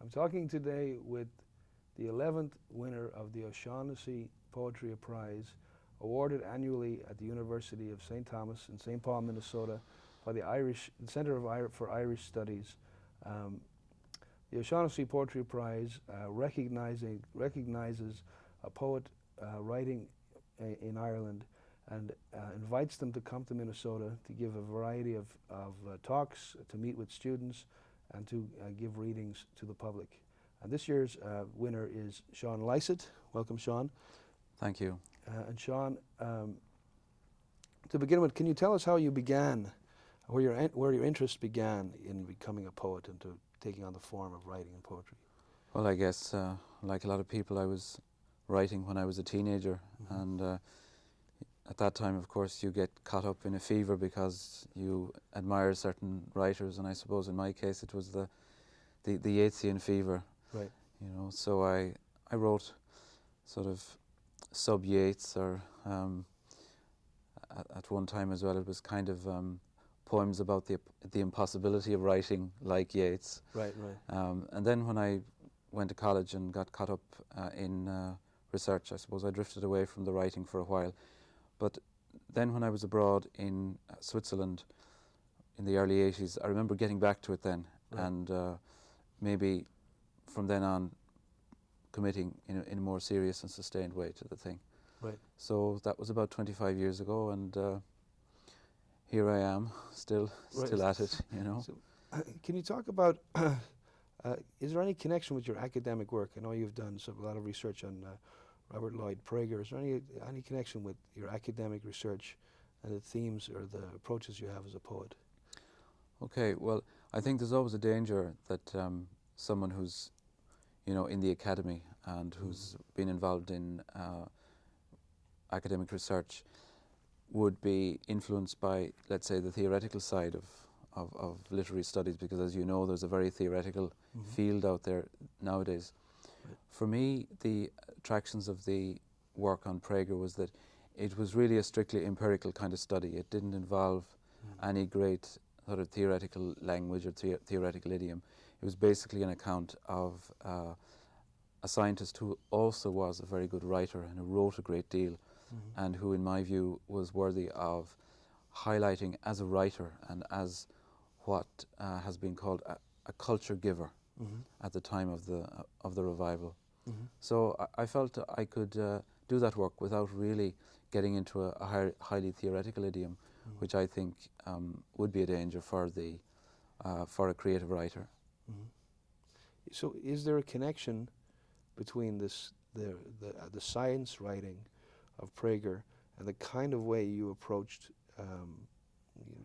I'm talking today with the 11th winner of the O'Shaughnessy Poetry Prize, awarded annually at the University of St. Thomas in St. Paul, Minnesota, by the Center for Irish Studies. The O'Shaughnessy Poetry Prize recognizes a poet writing in Ireland and invites them to come to Minnesota to give a variety of talks, to meet with students, and to give readings to the public. And this year's winner is Seán Lysaght. Welcome, Seán. Thank you. And Seán, to begin with, can you tell us how you began, where your interest began in becoming a poet and to taking on the form of writing and poetry? Well, I guess, like a lot of people, I was writing when I was a teenager, and at that time, of course, you get caught up in a fever because you admire certain writers, and I suppose in my case it was the Yeatsian fever. Right. You know, so I wrote sort of sub-Yeats, or at one time as well it was kind of poems about the impossibility of writing like Yeats. Right, right. And then when I went to college and got caught up in research, I suppose I drifted away from the writing for a while. But then when I was abroad in Switzerland in the early 80s, I remember getting back to it then, right. and maybe from then on committing in a more serious and sustained way to the thing. Right. So that was about 25 years ago, and here I am, still at it, you know. So, can you talk about, is there any connection with your academic work? I know you've done a lot of research on Robert Lloyd Prager. Is there any connection with your academic research and the themes or the approaches you have as a poet? Okay, well, I think there's always a danger that someone who's, you know, in the academy and who's been involved in academic research would be influenced by, let's say, the theoretical side of literary studies, because, as you know, there's a very theoretical field out there nowadays. Right. For me, the attractions of the work on Prager was that it was really a strictly empirical kind of study. It didn't involve any great sort of theoretical language or theoretical idiom. It was basically an account of a scientist who also was a very good writer and who wrote a great deal, and who, in my view, was worthy of highlighting as a writer and as what has been called a culture giver at the time of the revival. So I felt I could do that work without really getting into a highly theoretical idiom, which I think would be a danger for a creative writer. So is there a connection between the science writing of Prager and the kind of way you approached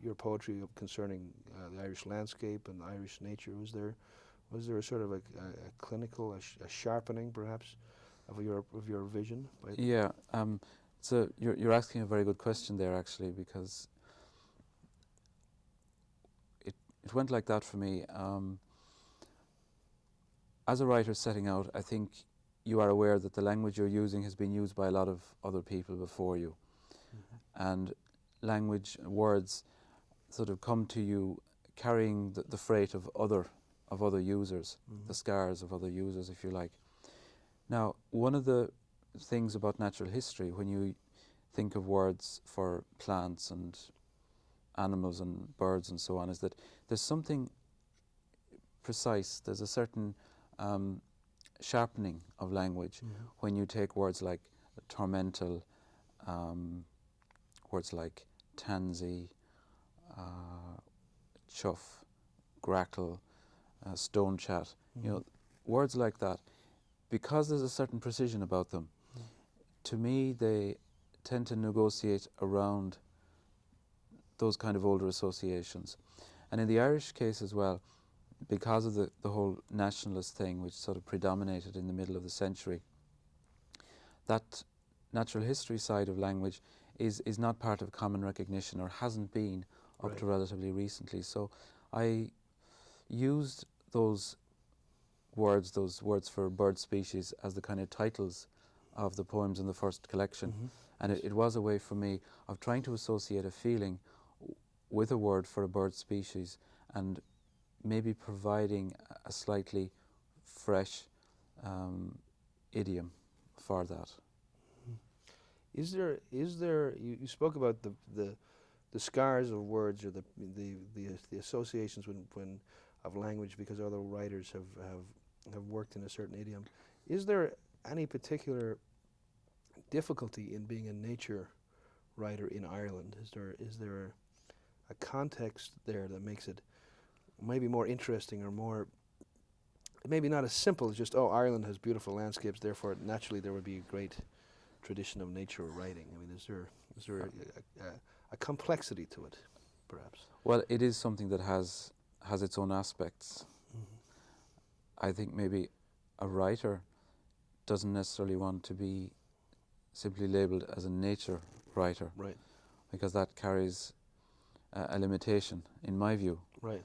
your poetry concerning the Irish landscape and the Irish nature? Was there a sort of a clinical, a sharpening perhaps of your vision? Yeah, so you're asking a very good question there, actually, because it went like that for me. As a writer setting out, I think you are aware that the language you're using has been used by a lot of other people before you. And language, words, sort of come to you carrying the freight of other users, the scars of other users, if you like. Now, one of the things about natural history, when you think of words for plants and animals and birds and so on, is that there's something precise, there's a certain sharpening of language when you take words like tormental, words like tansy, chuff, grackle, stone chat, you know, words like that. Because there's a certain precision about them, to me they tend to negotiate around those kind of older associations. And in the Irish case as well, because of the whole nationalist thing which sort of predominated in the middle of the century, that natural history side of language is not part of common recognition, or hasn't been up to relatively recently. So I used those words for bird species as the kind of titles of the poems in the first collection. And it was a way for me of trying to associate a feeling with a word for a bird species, and maybe providing a slightly fresh idiom for that. Is there you spoke about the scars of words or the associations when of language because other writers have worked in a certain idiom. Is there any particular difficulty in being a nature writer in Ireland? Is there a context there that makes it maybe more interesting or more maybe not as simple as just Ireland has beautiful landscapes, therefore naturally there would be a great tradition of nature writing? I mean, is there a complexity to it, perhaps? Well, it is something that has its own aspects. I think maybe a writer doesn't necessarily want to be simply labelled as a nature writer, Right. because that carries a limitation, in my view. Right.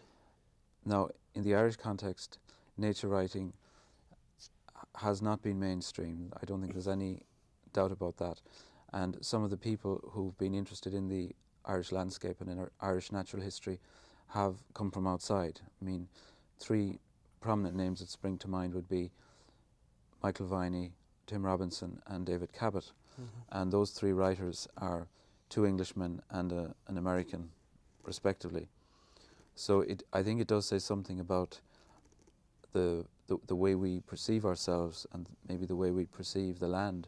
Now, in the Irish context, nature writing has not been mainstream. I don't think there's any doubt about that. And some of the people who've been interested in the Irish landscape and in Irish natural history have come from outside. I mean, three prominent names that spring to mind would be Michael Viney, Tim Robinson and David Cabot. And those three writers are two Englishmen and an American, respectively. So I think it does say something about the way we perceive ourselves and maybe the way we perceive the land,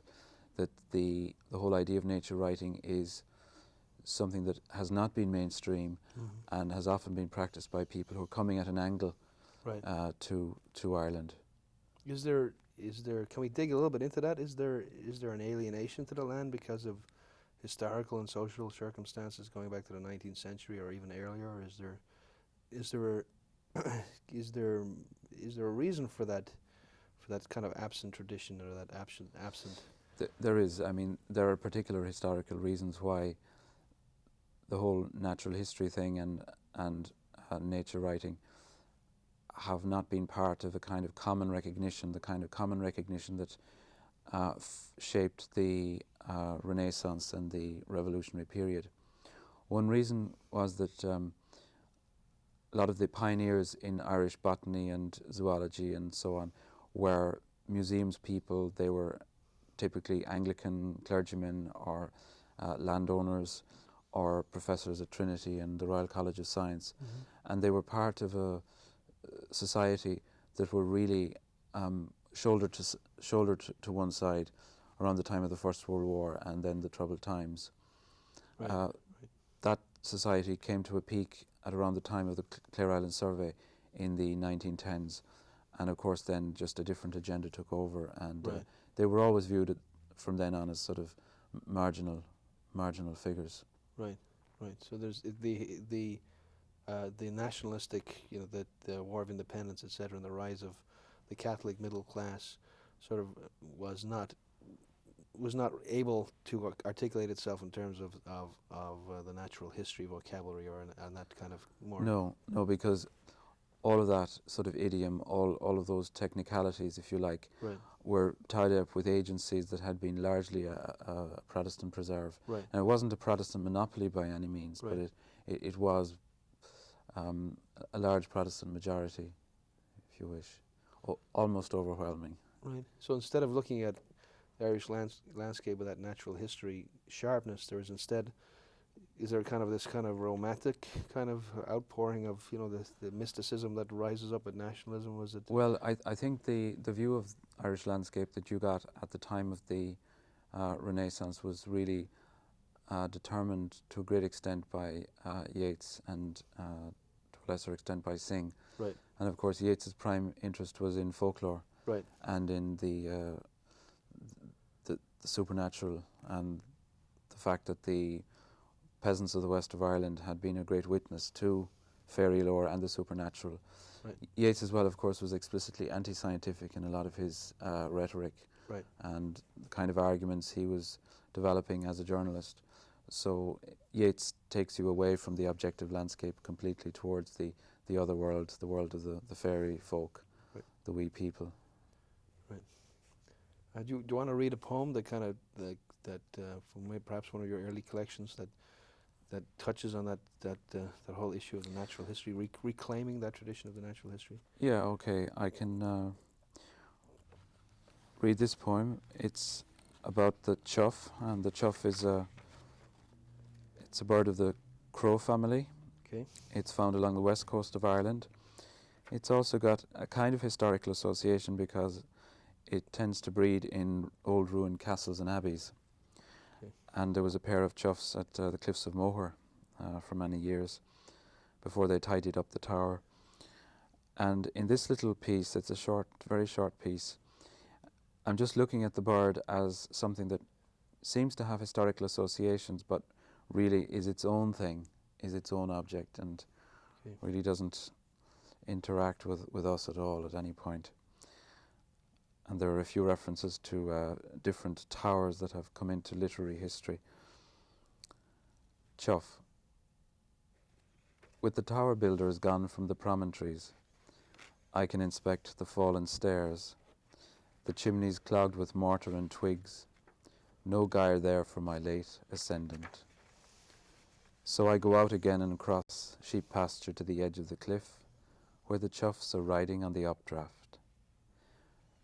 that the whole idea of nature writing is something that has not been mainstream and has often been practiced by people who are coming at an angle Right. to Ireland. Is there? Can we dig a little bit into that? Is there an alienation to the land because of historical and social circumstances going back to the 19th century or even earlier? Or is there a reason for that kind of absent tradition or that absent? There is. I mean, there are particular historical reasons why the whole natural history thing and nature writing have not been part of a kind of common recognition, the kind of common recognition that shaped the Renaissance and the Revolutionary period. One reason was that a lot of the pioneers in Irish botany and zoology and so on were museums people. They were typically Anglican clergymen or landowners or professors at Trinity and the Royal College of Science. And they were part of a society that were really shoulder to one side around the time of the First World War and then the troubled times. Right. That society came to a peak at around the time of the Clare Island Survey in the 1910s, and of course then just a different agenda took over, and they were always viewed from then on as sort of marginal figures. Right. So there's the nationalistic, the War of Independence, etc., and the rise of the Catholic middle class sort of was not able to articulate itself in terms of the natural history vocabulary or and that kind of more. No, because all of that sort of idiom, all of those technicalities, if you like, were tied up with agencies that had been largely a Protestant preserve. Right. And it wasn't a Protestant monopoly by any means, but it was a large Protestant majority, if you wish, almost overwhelming. Right. So instead of looking at the Irish landscape with that natural history sharpness, there is instead, is there kind of this kind of romantic kind of outpouring of the mysticism that rises up at nationalism? Was it? Well, I think the view of Irish landscape that you got at the time of the Renaissance was really determined to a great extent by Yeats and to a lesser extent by Synge. Right. And of course Yeats's prime interest was in folklore. Right. And in the supernatural, and the fact that the peasants of the west of Ireland had been a great witness to fairy lore and the supernatural. Right. Yeats as well, of course, was explicitly anti-scientific in a lot of his rhetoric and the kind of arguments he was developing as a journalist. So Yeats takes you away from the objective landscape completely towards the other world, the world of the fairy folk, the wee people. Right. Do you want to read a poem that kind of from perhaps one of your early collections that touches on that whole issue of the natural history, reclaiming that tradition of the natural history? Yeah, okay. I can read this poem. It's about the chough, and the chough is it's a bird of the crow family. Okay. It's found along the west coast of Ireland. It's also got a kind of historical association because it tends to breed in old ruined castles and abbeys. Okay. And there was a pair of choughs at the Cliffs of Moher for many years before they tidied up the tower. And in this little piece, it's a short, very short piece, I'm just looking at the bird as something that seems to have historical associations, but really is its own thing, is its own object, and Okay. really doesn't interact with us at all at any point. And there are a few references to different towers that have come into literary history. Chough. With the tower builders gone from the promontories, I can inspect the fallen stairs, the chimneys clogged with mortar and twigs, no gyre there for my late ascendant. So I go out again and cross sheep pasture to the edge of the cliff, where the choughs are riding on the updraft.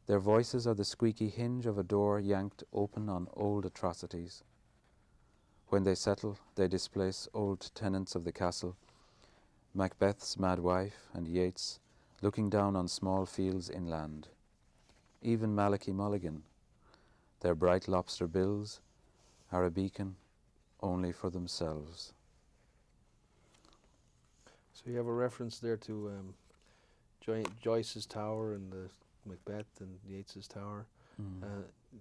Their voices are the squeaky hinge of a door yanked open on old atrocities. When they settle, they displace old tenants of the castle, Macbeth's mad wife and Yeats, looking down on small fields inland. Even Malachy Mulligan, their bright lobster bills, are a beacon only for themselves. So you have a reference there to Joyce's tower and the Macbeth and Yeats's tower.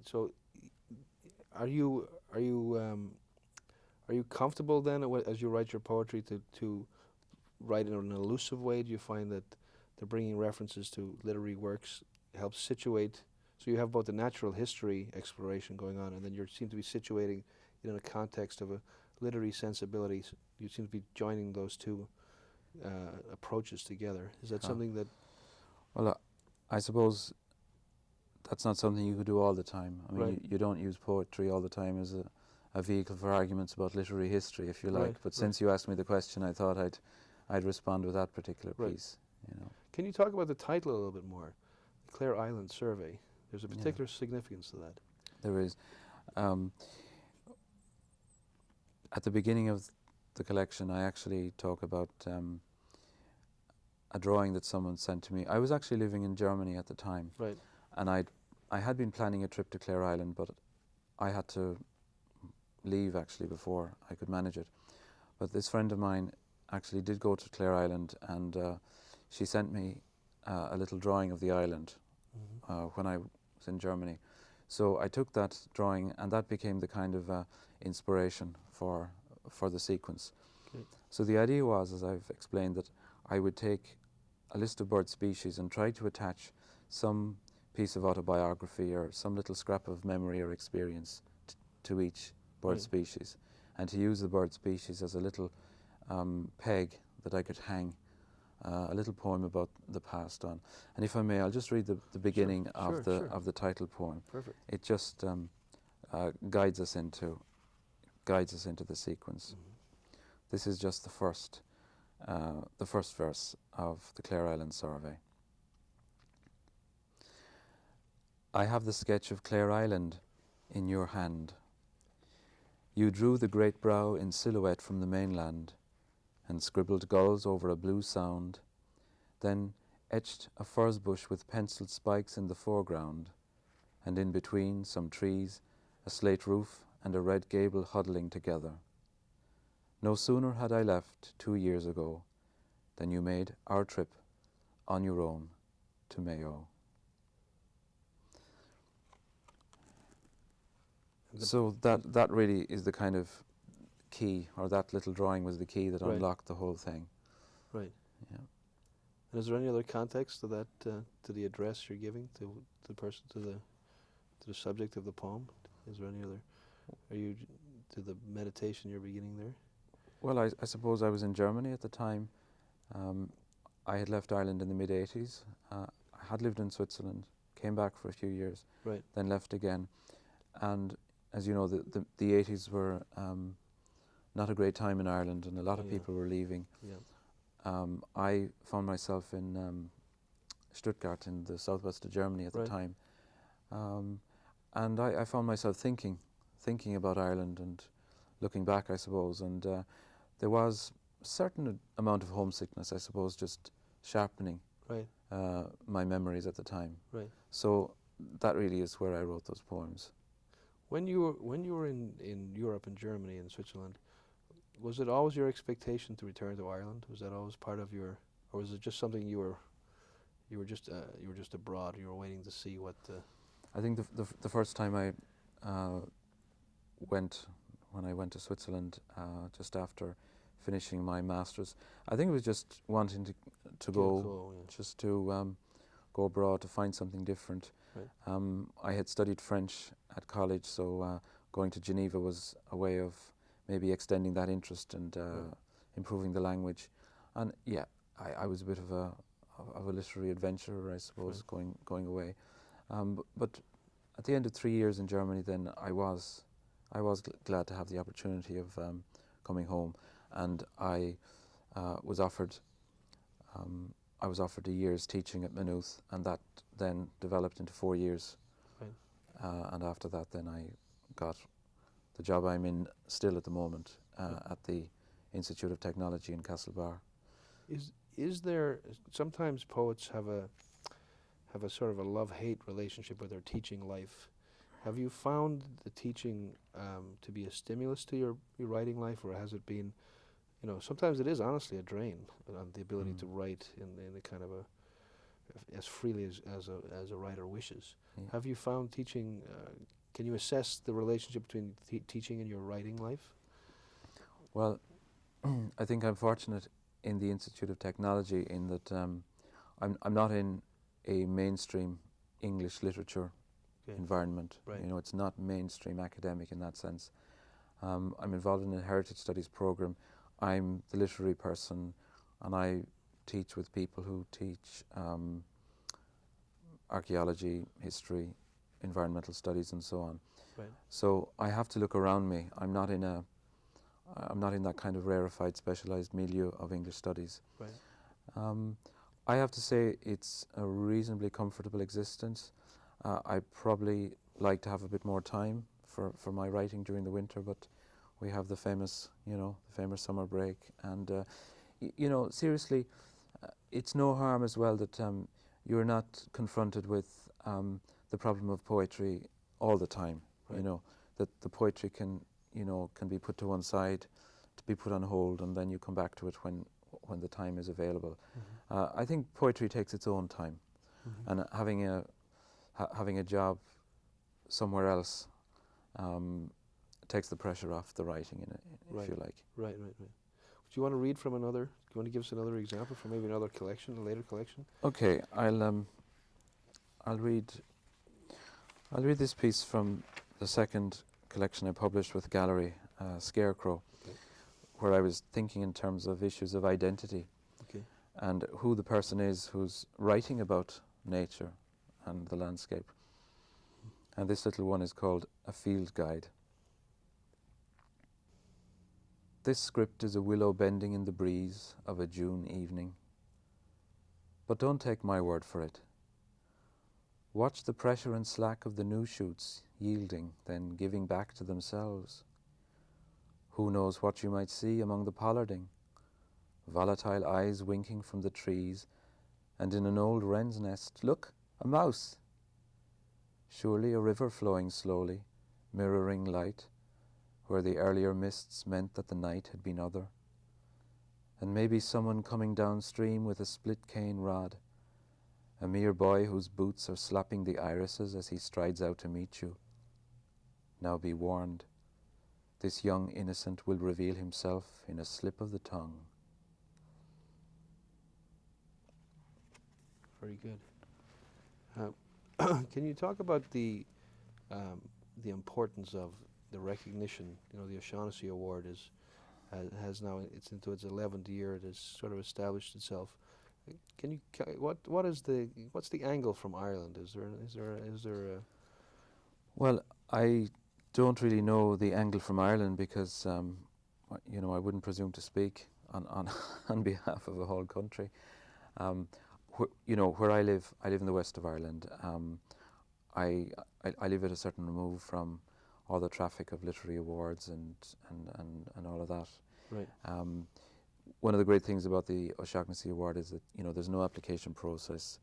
So, are you comfortable then, as you write your poetry, to write in an elusive way? Do you find that the bringing references to literary works helps situate? So you have both the natural history exploration going on, and then you seem to be situating it in a context of a literary sensibility. So you seem to be joining those two approaches together. Is that something that? Well, I suppose that's not something you could do all the time. I mean, Right. you don't use poetry all the time as a vehicle for arguments about literary history, if you like. Right, But since you asked me the question, I thought I'd respond with that particular Right. piece. You know. Can you talk about the title a little bit more? The Clare Island Survey. There's a Yeah. particular significance to that. There is. At the beginning of the collection, I actually talk about a drawing that someone sent to me. I was actually living in Germany at the time, Right. and I had been planning a trip to Clare Island, but I had to leave actually before I could manage it. But this friend of mine actually did go to Clare Island, and she sent me a little drawing of the island when I was in Germany. So I took that drawing, and that became the kind of inspiration for the sequence. Okay. So the idea was, as I've explained, that I would take a list of bird species and try to attach some piece of autobiography or some little scrap of memory or experience to each bird Right. species, and to use the bird species as a little peg that I could hang a little poem about the past on. And if I may, I'll just read the beginning of the title poem. Perfect. It just guides us into the sequence. This is just the first verse of the Clare Island Survey. I have the sketch of Clare Island in your hand. You drew the great brow in silhouette from the mainland, and scribbled gulls over a blue sound, then etched a furze bush with penciled spikes in the foreground, and in between some trees, a slate roof, and a red gable huddling together. No sooner had I left 2 years ago than you made our trip on your own to Mayo. So that really is the kind of key, or that little drawing was the key that Right. unlocked the whole thing. Right. Yeah. And is there any other context to that, to the address you're giving to the person, to the subject of the poem? Is there any other? To the meditation you're beginning there? Well, I suppose I was in Germany at the time. I had left Ireland in the mid-80s. I had lived in Switzerland, came back for a few years, Right. then left again. And as you know, the 80s were not a great time in Ireland, and a lot of Yeah. people were leaving. Yeah. I found myself in Stuttgart in the southwest of Germany at the Right. time, And I found myself thinking about Ireland and looking back, I suppose, and there was a certain amount of homesickness, I suppose, just sharpening Right. my memories at the time. Right. So that really is where I wrote those poems. When you were in Europe and Germany and Switzerland, was it always your expectation to return to Ireland? Was that always part of your, or was it just something you were just abroad? You were waiting to see what. I think the first time I went, when I went to Switzerland just after finishing my masters, I think it was just wanting to go, Yeah. just to go abroad to find something different. Right. I had studied French at college, so going to Geneva was a way of maybe extending that interest and improving the language. And yeah, I was a bit of a literary adventurer, I suppose, going away. But at the end of 3 years in Germany, then I was glad to have the opportunity of coming home, and I was offered a year's teaching at Maynooth, and that then developed into 4 years. Right. And after that, then I got the job I'm in still at the moment at the Institute of Technology in Castlebar. Is there, sometimes poets have a sort of a love-hate relationship with their teaching life. Have you found the teaching to be a stimulus to your writing life, or has it been, sometimes it is honestly a drain on the ability to write in a kind of as freely as a writer wishes. Yeah. Have you found teaching, can you assess the relationship between teaching and your writing life? Well, I think I'm fortunate in the Institute of Technology in that I'm not in a mainstream English literature environment. Right. It's not mainstream academic in that sense. I'm involved in a heritage studies program. I'm the literary person, and I teach with people who teach archaeology, history, environmental studies, and so on. Right. So I have to look around me. I'm not in that kind of rarefied, specialized milieu of English studies. Right. I have to say it's a reasonably comfortable existence. I probably like to have a bit more time for my writing during the winter, but we have the famous summer break, and seriously, it's no harm as well that you're not confronted with the problem of poetry all the time. Right. That the poetry can be put to one side, to be put on hold, and then you come back to it when the time is available. Mm-hmm. I think poetry takes its own time, and having a job somewhere else takes the pressure off the writing, if you like. Right. Do you want to read from another? Do you want to give us another example from maybe another collection, a later collection? Okay, I'll read this piece from the second collection I published with Gallery, SCARECROW, where I was thinking in terms of issues of identity and who the person is who's writing about nature and the landscape. And this little one is called A Field Guide. This script is a willow bending in the breeze of a June evening. But don't take my word for it. Watch the pressure and slack of the new shoots yielding, then giving back to themselves. Who knows what you might see among the pollarding? Volatile eyes winking from the trees, and in an old wren's nest, look, a mouse! Surely a river flowing slowly, mirroring light, where the earlier mists meant that the night had been other. And maybe someone coming downstream with a split cane rod, a mere boy whose boots are slapping the irises as he strides out to meet you. Now be warned, this young innocent will reveal himself in a slip of the tongue. Very good. Can you talk about the importance of the recognition? The O'Shaughnessy Award has now, it's into its 11th year. It has sort of established itself. Can you what's the angle from Ireland? Is there a Well, I don't really know the angle from Ireland because I wouldn't presume to speak on behalf of a whole country. Where I live in the west of Ireland. I live at a certain remove from all the traffic of literary awards and all of that. Right. One of the great things about the O'Shaughnessy Award is that, you know, there's no application process,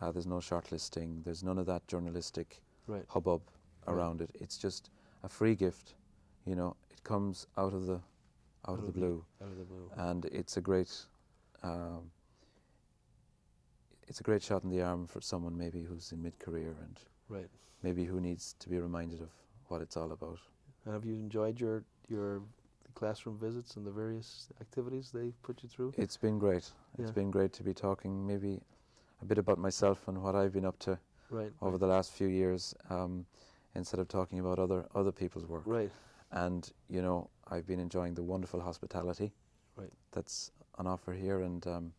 there's no shortlisting, there's none of that journalistic Right. hubbub around it. It's just a free gift, you know. It comes out of the blue, Out of the blue. and it's a great shot in the arm for someone maybe who's in mid-career and Right. maybe who needs to be reminded of what it's all about. And have you enjoyed your classroom visits and the various activities they put you through? It's been great. It's Yeah. been great to be talking maybe a bit about myself and what I've been up to Right. over the last few years, instead of talking about other people's work. Right. And, you know, I've been enjoying the wonderful hospitality Right. that's on offer here, and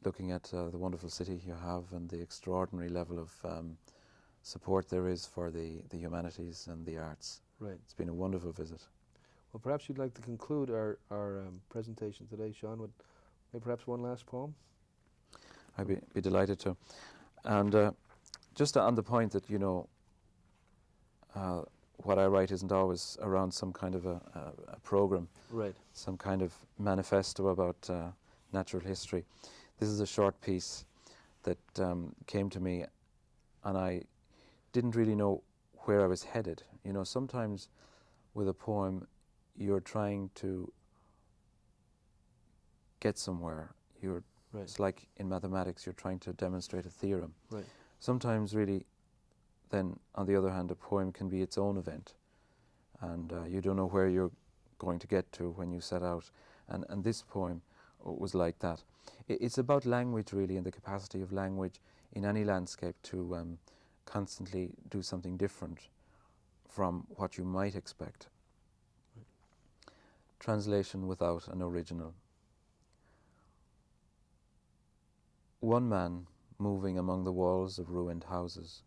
looking at the wonderful city you have and the extraordinary level of support there is for the humanities and the arts. Right. It's been a wonderful visit. Well, perhaps you'd like to conclude our presentation today, Seán, with maybe perhaps one last poem? I'd be delighted to. And just on the point that, you know, what I write isn't always around some kind of a program, Right. some kind of manifesto about natural history. This is a short piece that came to me, and I didn't really know where I was headed. You know, sometimes with a poem, you're trying to get somewhere. Right. It's like in mathematics, you're trying to demonstrate a theorem. Right. Sometimes really, then on the other hand, a poem can be its own event, and you don't know where you're going to get to when you set out. And this poem was like that. It's about language really, and the capacity of language in any landscape to constantly do something different from what you might expect. Right. Translation without an original. One man moving among the walls of ruined houses.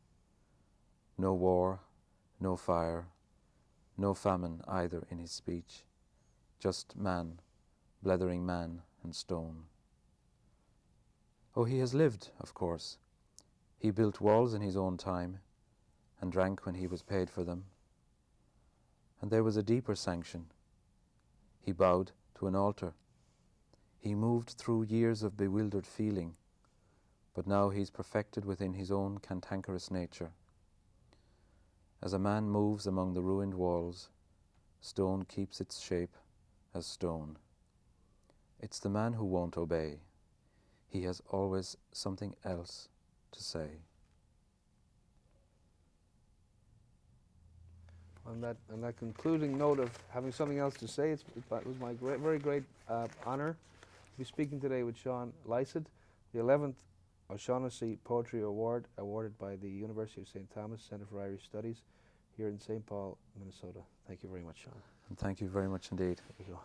No war, no fire, no famine either in his speech. Just man, blethering man and stone. Oh, he has lived, of course. He built walls in his own time and drank when he was paid for them. And there was a deeper sanction. He bowed to an altar. He moved through years of bewildered feeling, but now he's perfected within his own cantankerous nature. As a man moves among the ruined walls, stone keeps its shape as stone. It's the man who won't obey. He has always something else to say. On that concluding note of having something else to say, it was my very great honor to be speaking today with Seán Lysaght, the 11th O'Shaughnessy Poetry Award awarded by the University of St. Thomas Centre for Irish Studies here in St. Paul, Minnesota. Thank you very much, Seán. And thank you very much indeed. There you go.